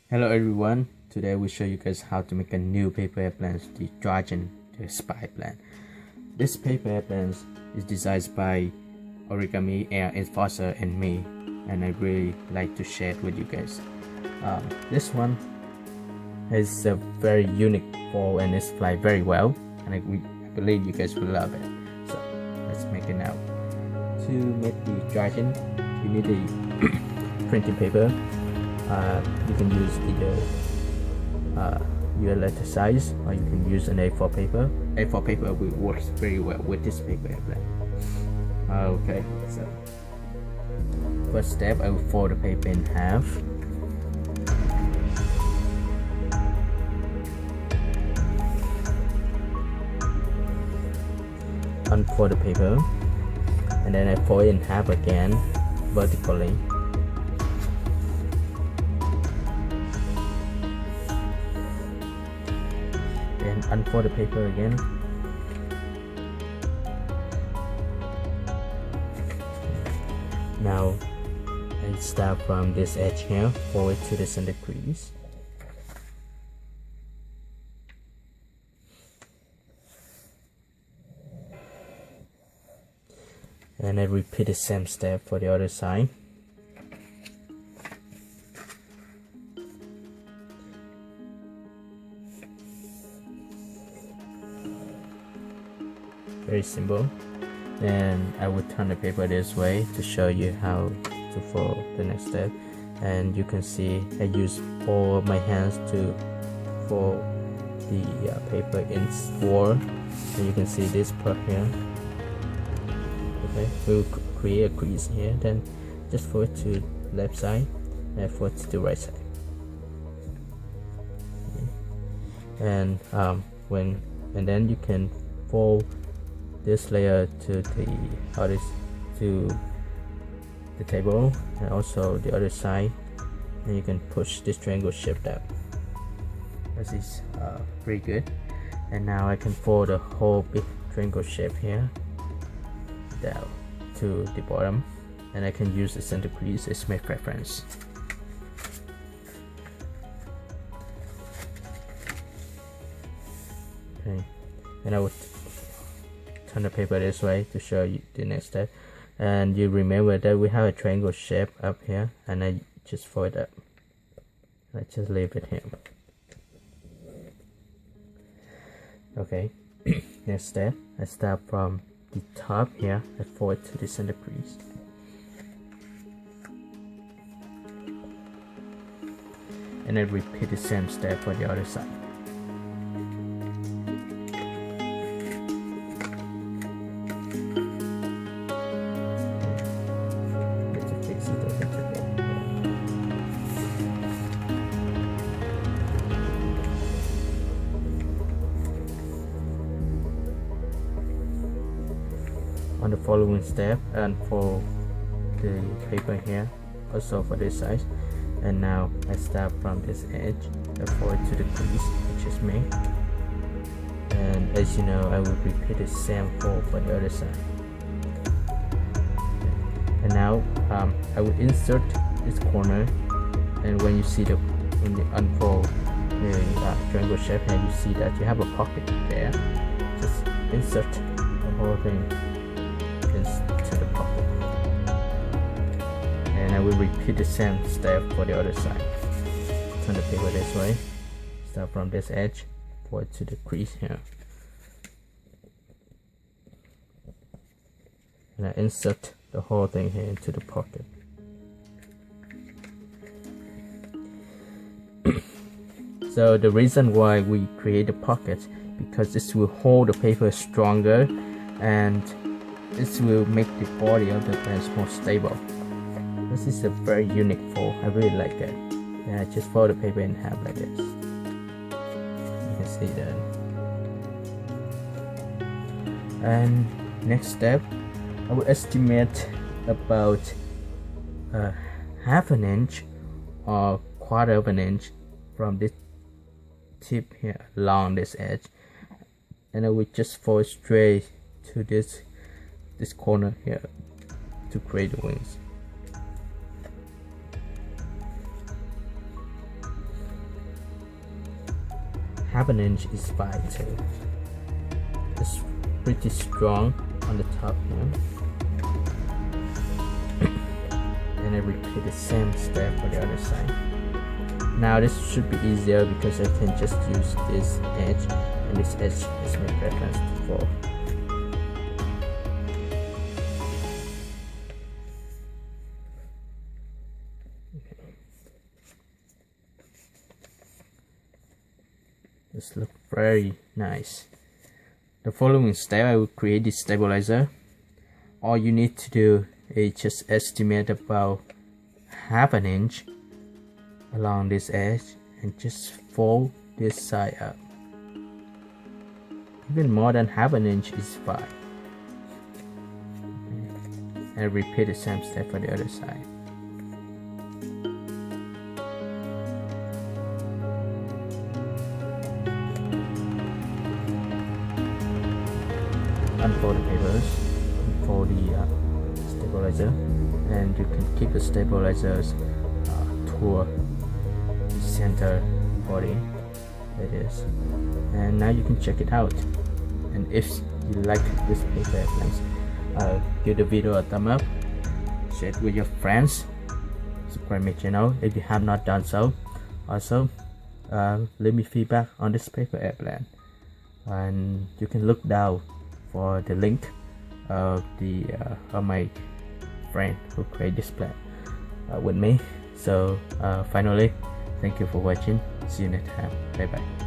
Hello everyone, today we show you guys how to make a new paper airplane, the TROJAN, the spy plane. This paper airplane is designed by Origami Air Enforcer and me, and I really like to share it with you guys. This one has a very unique fall and it's fly very well, and I believe you guys will love it. So let's make it now. To make the TROJAN, you need a printing paper. You can use either your letter size, or you can use an A4 paper. A4 paper will work very well with this paper airplane. Okay, so first step, I will fold the paper in half. Unfold the paper, and then I fold it in half again vertically. Then unfold the paper again. Now I start from this edge here, fold it to the center crease. And I repeat the same step for the other side. Very simple. Then I will turn the paper this way to show you how to fold the next step. And you can see I use all my hands to fold the paper in four. And you can see this part here. Okay, we'll create a crease here. Then just fold it to left side and fold it to the right side. Okay. And then you can fold this layer to the table, and also the other side, and you can push this triangle shape down. This is pretty good. And now I can fold the whole big triangle shape here down to the bottom, and I can use the center crease as my preference. Okay, and I would turn the paper this way to show you the next step. And you remember that we have a triangle shape up here, and I just fold it up. I just leave it here. Okay, next step, I start from the top here and fold it to the center crease. And I repeat the same step for the other side. On the following step, unfold the paper here, also for this size. And now I start from this edge and fold it to the crease which is made. And as you know, I will repeat the same fold for the other side. And now I will insert this corner, and when you unfold the triangle shape, and you see that you have a pocket there, just insert the whole thing to the pocket. And I will repeat the same step for the other side. Turn the paper this way, start from this edge, fold it to the crease here, and I insert the whole thing here into the pocket. So the reason why we create the pocket, because this will hold the paper stronger, and this will make the body of the plane more stable. This is a very unique fold. I really like it. And I just fold the paper in half like this. You can see that. And next step, I will estimate about half an inch or quarter of an inch from this tip here along this edge, and I will just fold straight to this corner here to create the wings. half an inch is fine too. It's pretty strong on the top here. And I repeat the same step for the other side. Now this should be easier because I can just use this edge, and this edge is my preference for. This looks very nice. The following step, I will create this stabilizer. All you need to do is just estimate about half an inch along this edge and just fold this side up. Even more than half an inch is fine. And repeat the same step for the other side. Unfold the papers, unfold the stabilizer, and you can keep the stabilizers toward the center body. It is. And now you can check it out. And if you like this paper airplanes, give the video a thumb up, share it with your friends, subscribe my channel if you have not done so. Also, leave me feedback on this paper airplane, and you can look down for the link of my friend who created this plan with me. So finally, thank you for watching. See you next time. Bye bye.